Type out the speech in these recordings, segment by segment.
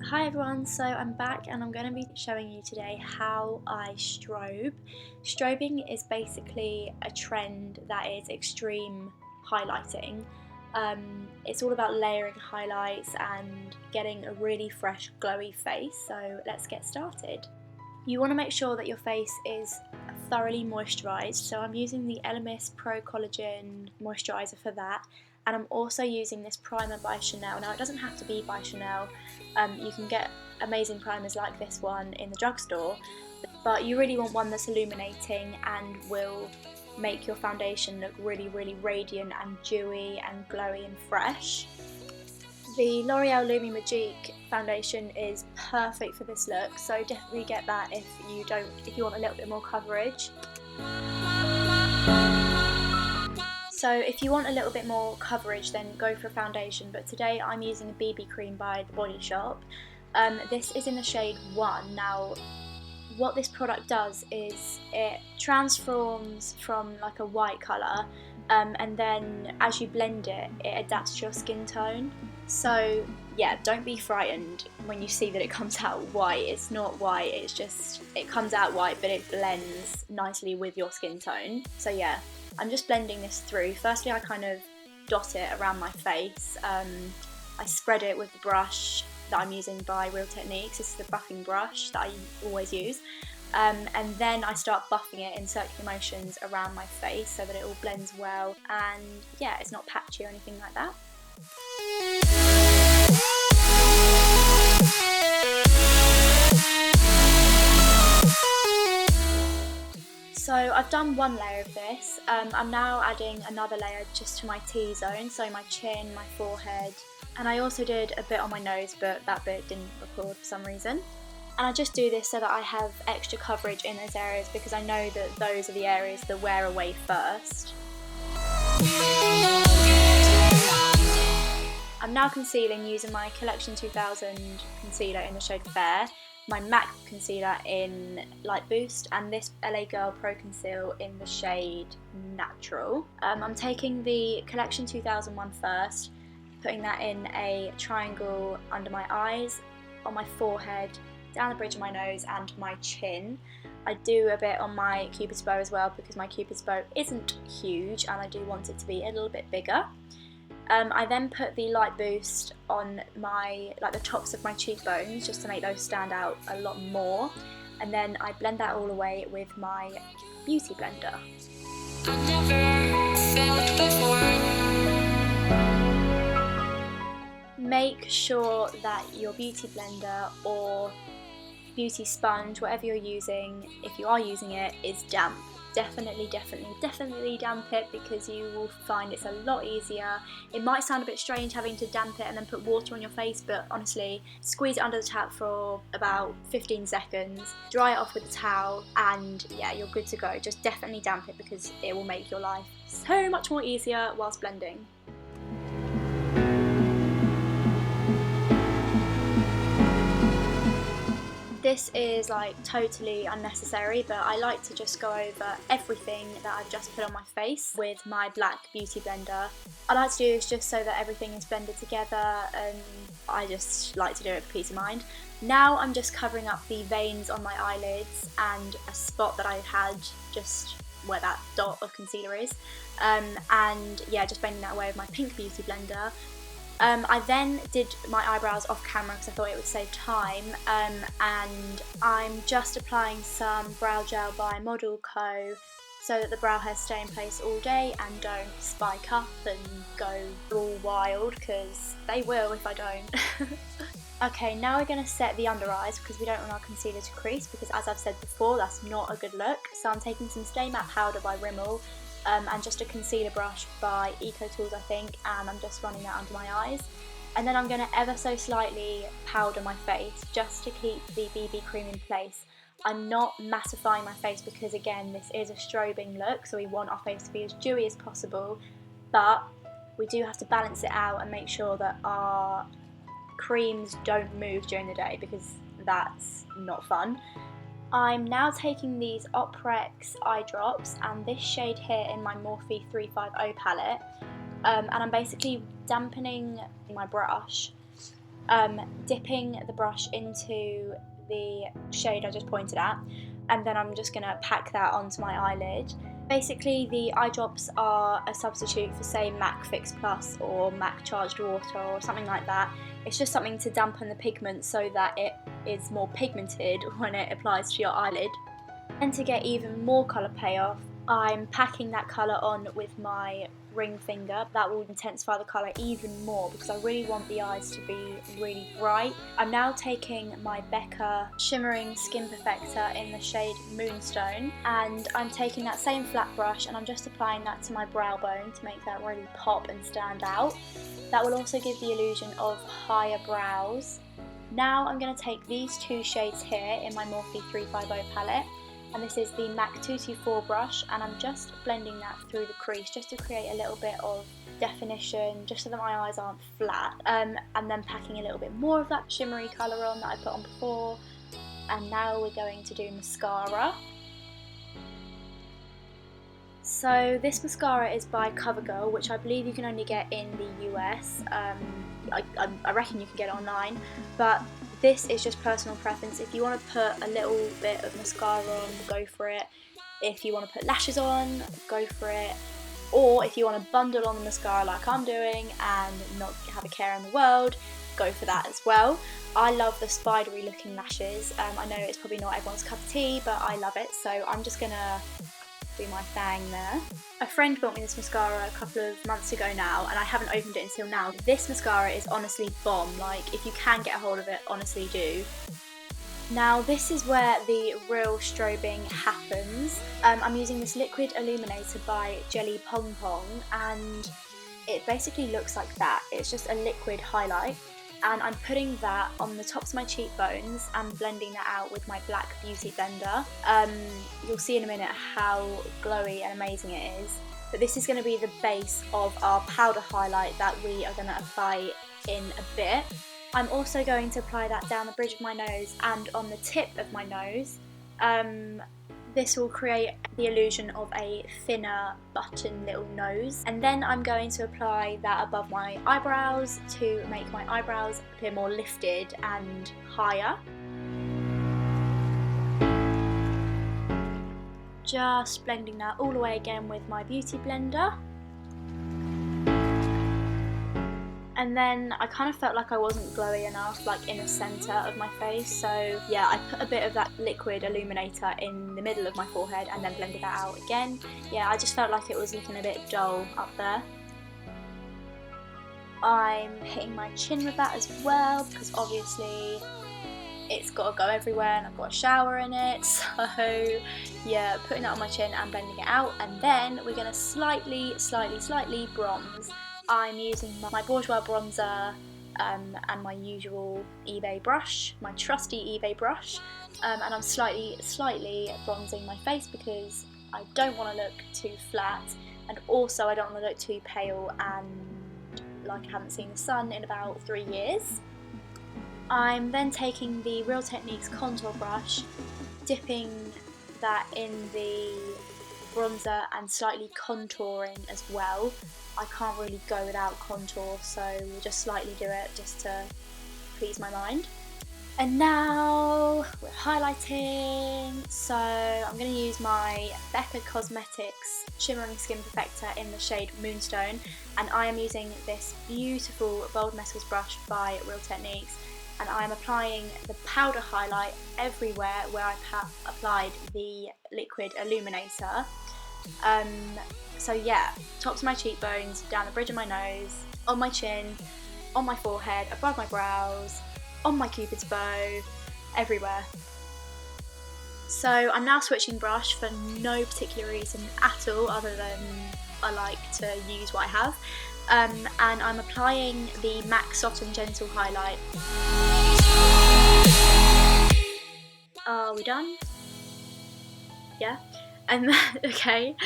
Hi everyone, so I'm back and I'm going to be showing you today how I strobe. Strobing is basically a trend that is extreme highlighting. It's all about layering highlights and getting a really fresh glowy face, so let's get started. You want to make sure that your face is thoroughly moisturised, so I'm using the Elemis Pro Collagen moisturiser for that. And I'm also using this primer by Chanel. Now it doesn't have to be by Chanel, you can get amazing primers like this one in the drugstore, but you really want one that's illuminating and will make your foundation look really radiant and dewy and glowy and fresh. The L'Oreal Lumi Magique foundation is perfect for this look, so definitely get that if you want a little bit more coverage. So if you want a little bit more coverage, then go for a foundation, but today I'm using a BB cream by The Body Shop. This is in the shade 1. Now what this product does is it transforms from like a white colour, and then as you blend it, it adapts to your skin tone. So yeah, don't be frightened when you see that it comes out white. It's not white, it's just, it comes out white but it blends nicely with your skin tone. So yeah, I'm just blending this through. Firstly, I kind of dot it around my face. I spread it with the brush that I'm using by Real Techniques. This is the buffing brush that I always use. And then I start buffing it in circular motions around my face so that it all blends well, and yeah, it's not patchy or anything like that. So I've done one layer of this. I'm now adding another layer just to my T-zone, so my chin, my forehead, and I also did a bit on my nose, but that bit didn't record for some reason. And I just do this so that I have extra coverage in those areas, because I know that those are the areas that wear away first. I'm now concealing using my Collection 2000 concealer in the shade Fair, my MAC concealer in Light Boost, and this LA Girl Pro Conceal in the shade Natural. I'm taking the Collection 2000 one first, putting that in a triangle under my eyes, on my forehead, down the bridge of my nose and my chin. I do a bit on my Cupid's bow as well, because my Cupid's bow isn't huge and I do want it to be a little bit bigger. I then put the Light Boost on the tops of my cheekbones, just to make those stand out a lot more, and then I blend that all away with my beauty blender. Make sure that your beauty blender or beauty sponge, whatever you're using, if you are using it, is damp. Definitely damp it, because you will find it's a lot easier. It might sound a bit strange having to damp it and then put water on your face, but honestly, squeeze it under the tap for about 15 seconds, dry it off with a towel, and yeah, you're good to go. Just definitely damp it, because it will make your life so much more easier whilst blending. This is like totally unnecessary, but I like to just go over everything that I've just put on my face with my black beauty blender. I like to do this just so that everything is blended together, and I just like to do it for peace of mind. Now I'm just covering up the veins on my eyelids and a spot that I had just where that dot of concealer is, and yeah, just blending that away with my pink beauty blender. I then did my eyebrows off camera because I thought it would save time, and I'm just applying some brow gel by Model Co, so that the brow hairs stay in place all day and don't spike up and go all wild, because they will if I don't. Okay, now we're going to set the under eyes, because we don't want our concealer to crease, because as I've said before, that's not a good look. So I'm taking some Stay Matte powder by Rimmel, and just a concealer brush by Eco Tools, I think, and I'm just running that under my eyes. And then I'm going to ever so slightly powder my face, just to keep the BB cream in place. I'm not mattifying my face, because again, this is a strobing look, so we want our face to be as dewy as possible, but we do have to balance it out and make sure that our creams don't move during the day, because that's not fun. I'm now taking these Oprex eye drops and this shade here in my Morphe 350 palette, and I'm basically dampening my brush dipping the brush into the shade I just pointed at, and then I'm just going to pack that onto my eyelid. Basically, the eye drops are a substitute for, say, MAC Fix Plus or MAC Charged Water or something like that. It's just something to dampen the pigment so that it is more pigmented when it applies to your eyelid. And to get even more colour payoff, I'm packing that colour on with my ring finger. That will intensify the colour even more because I really want the eyes to be really bright. I'm now taking my Becca Shimmering Skin Perfector in the shade Moonstone, and I'm taking that same flat brush and I'm just applying that to my brow bone to make that really pop and stand out. That will also give the illusion of higher brows. Now I'm going to take these two shades here in my Morphe 350 palette, and this is the MAC 224 brush, and I'm just blending that through the crease just to create a little bit of definition, just so that my eyes aren't flat, and then packing a little bit more of that shimmery colour on that I put on before. And now we're going to do mascara. So this mascara is by CoverGirl, which I believe you can only get in the US. I reckon you can get it online, but this is just personal preference. If you want to put a little bit of mascara on, go for it. If you want to put lashes on, go for it. Or if you want to bundle on the mascara like I'm doing and not have a care in the world, go for that as well. I love the spidery looking lashes. I know it's probably not everyone's cup of tea, but I love it, so I'm just gonna do my thing there. A friend bought me this mascara a couple of months ago now, and I haven't opened it until now. This mascara is honestly bomb. Like, if you can get a hold of it, honestly do. Now this is where the real strobing happens. I'm using this liquid illuminator by Jelly Pong Pong, and it basically looks like that. It's just a liquid highlight, and I'm putting that on the tops of my cheekbones and blending that out with my black beauty blender. You'll see in a minute how glowy and amazing it is, but this is going to be the base of our powder highlight that we are going to apply in a bit. I'm also going to apply that down the bridge of my nose and on the tip of my nose. This will create the illusion of a thinner button little nose, and then I'm going to apply that above my eyebrows to make my eyebrows appear more lifted and higher. Just blending that all the way again with my beauty blender. And then I kind of felt like I wasn't glowy enough, like in the centre of my face, so yeah, I put a bit of that liquid illuminator in the middle of my forehead and then blended that out again. Yeah, I just felt like it was looking a bit dull up there. I'm hitting my chin with that as well, because obviously it's got to go everywhere and I've got a shower in it, so yeah, putting that on my chin and blending it out. And then we're going to slightly bronze. I'm using my Bourjois bronzer and my usual eBay brush, my trusty eBay brush, and I'm slightly bronzing my face because I don't want to look too flat, and also I don't want to look too pale and like I haven't seen the sun in about 3 years. I'm then taking the Real Techniques contour brush, dipping that in the bronzer and slightly contouring as well. I can't really go without contour, so we'll just slightly do it just to please my mind. And now we're highlighting, so I'm going to use my Becca Cosmetics Shimmering Skin Perfector in the shade Moonstone, and I am using this beautiful Bold Metals brush by Real Techniques, and I'm applying the powder highlight everywhere where I've applied the liquid illuminator. So yeah, tops of my cheekbones, down the bridge of my nose, on my chin, on my forehead, above my brows, on my cupid's bow, everywhere. So I'm now switching brush for no particular reason at all, other than I like to use what I have. And I'm applying the MAC Soft and Gentle highlight. Are we done? Yeah? Okay.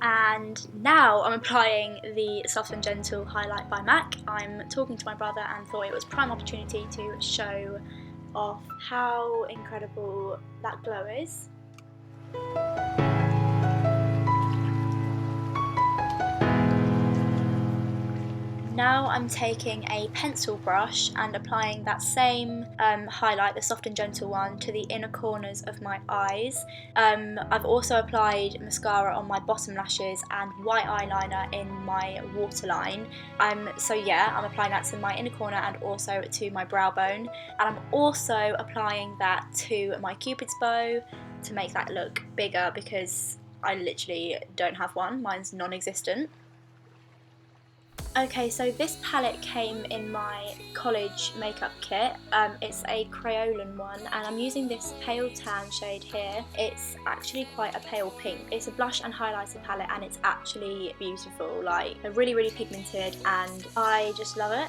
And now I'm applying the Soft and Gentle highlight by MAC. I'm talking to my brother and thought it was prime opportunity to show off how incredible that glow is. now I'm taking a pencil brush and applying that same highlight, the soft and gentle one, to the inner corners of my eyes. I've also applied mascara on my bottom lashes and white eyeliner in my waterline. So yeah, I'm applying that to my inner corner and also to my brow bone. And I'm also applying that to my Cupid's bow to make that look bigger because I literally don't have one, mine's non-existent. Okay, so this palette came in my college makeup kit. It's a Crayolan one, and I'm using this pale tan shade here. It's actually quite a pale pink. It's a blush and highlighter palette, and it's actually beautiful, like really, really pigmented, and I just love it.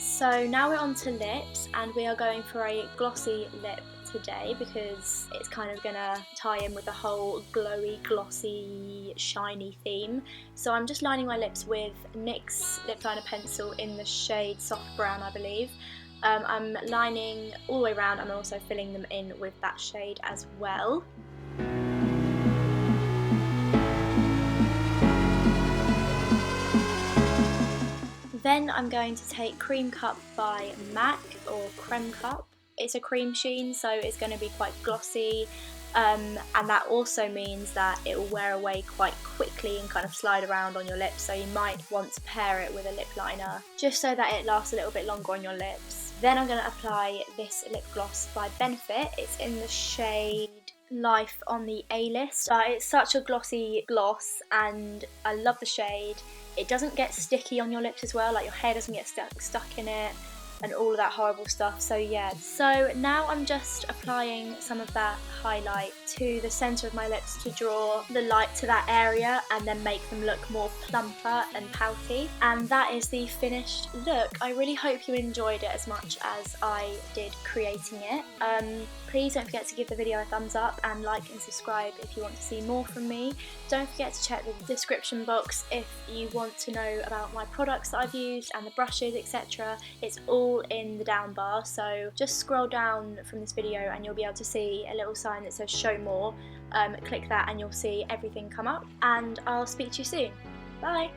So now we're on to lips, and we are going for a glossy lip today because it's kind of gonna tie in with the whole glowy, glossy, shiny theme. So I'm just lining my lips with NYX lip liner pencil in the shade Soft Brown, I believe. I'm lining all the way around and also filling them in with that shade as well. Then I'm going to take Cream Cup by MAC, or Creme Cup. It's a cream sheen, so it's going to be quite glossy, and that also means that it will wear away quite quickly and kind of slide around on your lips, so you might want to pair it with a lip liner just so that it lasts a little bit longer on your lips. Then I'm going to apply this lip gloss by Benefit. It's in the shade Life on the A-list. It's such a glossy gloss and I love the shade. It doesn't get sticky on your lips as well, like your hair doesn't get stuck in it and all of that horrible stuff. So yeah, so now I'm just applying some of that highlight to the centre of my lips to draw the light to that area and then make them look more plumper and pouty. And that is the finished look. I really hope you enjoyed it as much as I did creating it. Please don't forget to give the video a thumbs up and like and subscribe if you want to see more from me. Don't forget to check the description box if you want to know about my products that I've used and the brushes, etc. It's all in the down bar, so just scroll down from this video and you'll be able to see a little sign that says show more. Click that and you'll see everything come up, and I'll speak to you soon. Bye!